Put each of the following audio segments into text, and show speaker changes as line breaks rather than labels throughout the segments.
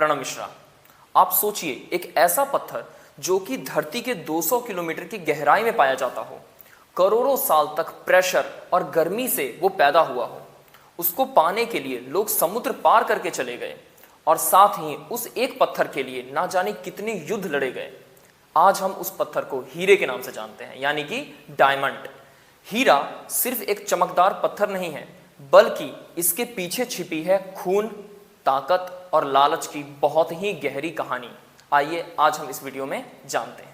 प्रणव मिश्रा। आप सोचिए, एक ऐसा पत्थर जो कि धरती के 200 किलोमीटर की गहराई में पाया जाता हो, करोड़ों साल तक प्रेशर और गर्मी से वो पैदा हुआ हो, उसको पाने के लिए लोग समुद्र पार करके चले गए और साथ ही उस एक पत्थर के लिए ना जाने कितने युद्ध लड़े गए। आज हम उस पत्थर को हीरे के नाम से जानते हैं, यानी कि डायमंड। हीरा सिर्फ एक चमकदार पत्थर नहीं है, बल्कि इसके पीछे छिपी है खून, ताकत और लालच की बहुत ही गहरी कहानी। आइए आज हम इस वीडियो में जानते हैं।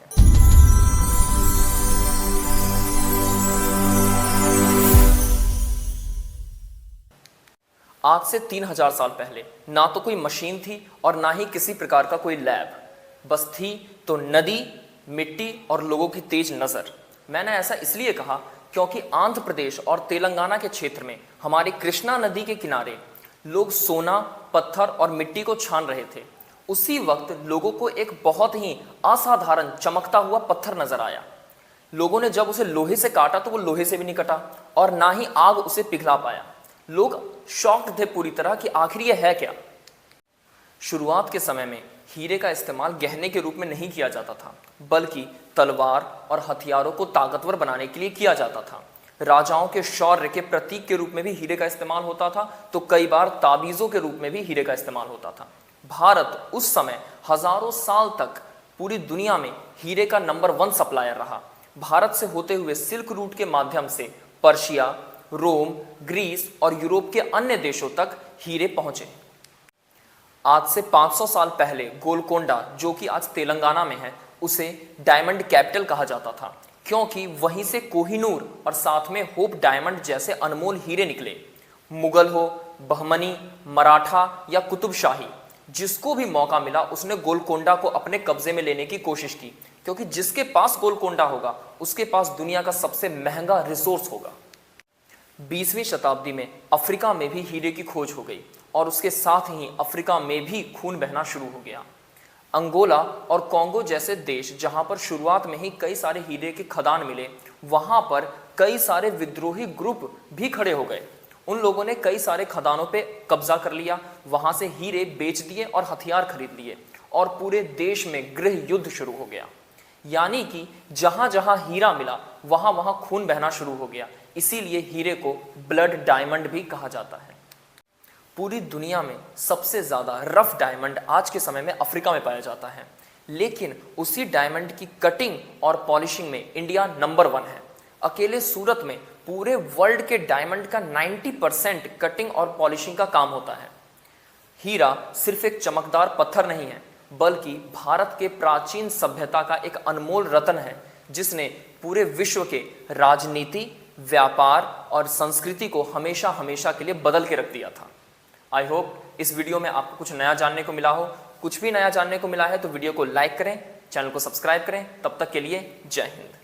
आज से 3000 साल पहले ना तो कोई मशीन थी और ना ही किसी प्रकार का कोई लैब, बस थी तो नदी, मिट्टी और लोगों की तेज नजर। मैंने ऐसा इसलिए कहा क्योंकि आंध्र प्रदेश और तेलंगाना के क्षेत्र में हमारी कृष्णा नदी के किनारे लोग सोना, पत्थर और मिट्टी को छान रहे थे। उसी वक्त लोगों को एक बहुत ही असाधारण चमकता हुआ पत्थर नजर आया। लोगों ने जब उसे लोहे से काटा तो वो लोहे से भी नहीं कटा और ना ही आग उसे पिघला पाया। लोग शॉक्ड थे पूरी तरह कि आखिर ये है क्या। शुरुआत के समय में हीरे का इस्तेमाल गहने के रूप में नहीं किया जाता था, बल्कि तलवार और हथियारों को ताकतवर बनाने के लिए किया जाता था। राजाओं के शौर्य के प्रतीक के रूप में भी हीरे का इस्तेमाल होता था, तो कई बार ताबीजों के रूप में भी हीरे का इस्तेमाल होता था। भारत उस समय हजारों साल तक पूरी दुनिया में हीरे का नंबर 1 सप्लायर रहा। भारत से होते हुए सिल्क रूट के माध्यम से पर्शिया, रोम, ग्रीस और यूरोप के अन्य देशों तक हीरे पहुंचे। आज से 500 साल पहले गोलकोंडा, जो कि आज तेलंगाना में है, उसे डायमंड कैपिटल कहा जाता था, क्योंकि वहीं से कोहिनूर और साथ में होप डायमंड जैसे अनमोल हीरे निकले। मुगल हो, बहमनी, मराठा या कुतुबशाही, जिसको भी मौका मिला उसने गोलकोंडा को अपने कब्जे में लेने की कोशिश की, क्योंकि जिसके पास गोलकोंडा होगा उसके पास दुनिया का सबसे महंगा रिसोर्स होगा। 20वीं शताब्दी में अफ्रीका में भी हीरे की खोज हो गई और उसके साथ ही अफ्रीका में भी खून बहना शुरू हो गया। अंगोला और कॉन्गो जैसे देश, जहां पर शुरुआत में ही कई सारे हीरे के खदान मिले, वहां पर कई सारे विद्रोही ग्रुप भी खड़े हो गए। उन लोगों ने कई सारे खदानों पे कब्जा कर लिया, वहां से हीरे बेच दिए और हथियार खरीद लिए और पूरे देश में गृह युद्ध शुरू हो गया। यानी कि जहां जहां हीरा मिला वहां वहां खून बहना शुरू हो गया। इसीलिए हीरे को ब्लड डायमंड भी कहा जाता है। पूरी दुनिया में सबसे ज्यादा रफ डायमंड आज के समय में अफ्रीका में पाया जाता है, लेकिन उसी डायमंड की कटिंग और पॉलिशिंग में इंडिया नंबर 1 है। अकेले सूरत में पूरे वर्ल्ड के डायमंड का 90% कटिंग और पॉलिशिंग का काम होता है। हीरा सिर्फ एक चमकदार पत्थर नहीं है, बल्कि भारत के प्राचीन सभ्यता का एक अनमोल रत्न है, जिसने पूरे विश्व के राजनीति, व्यापार और संस्कृति को हमेशा हमेशा के लिए बदल के रख दिया था। आई होप इस वीडियो में आपको कुछ नया जानने को मिला हो। कुछ भी नया जानने को मिला है तो वीडियो को लाइक करें, चैनल को सब्सक्राइब करें। तब तक के लिए जय हिंद।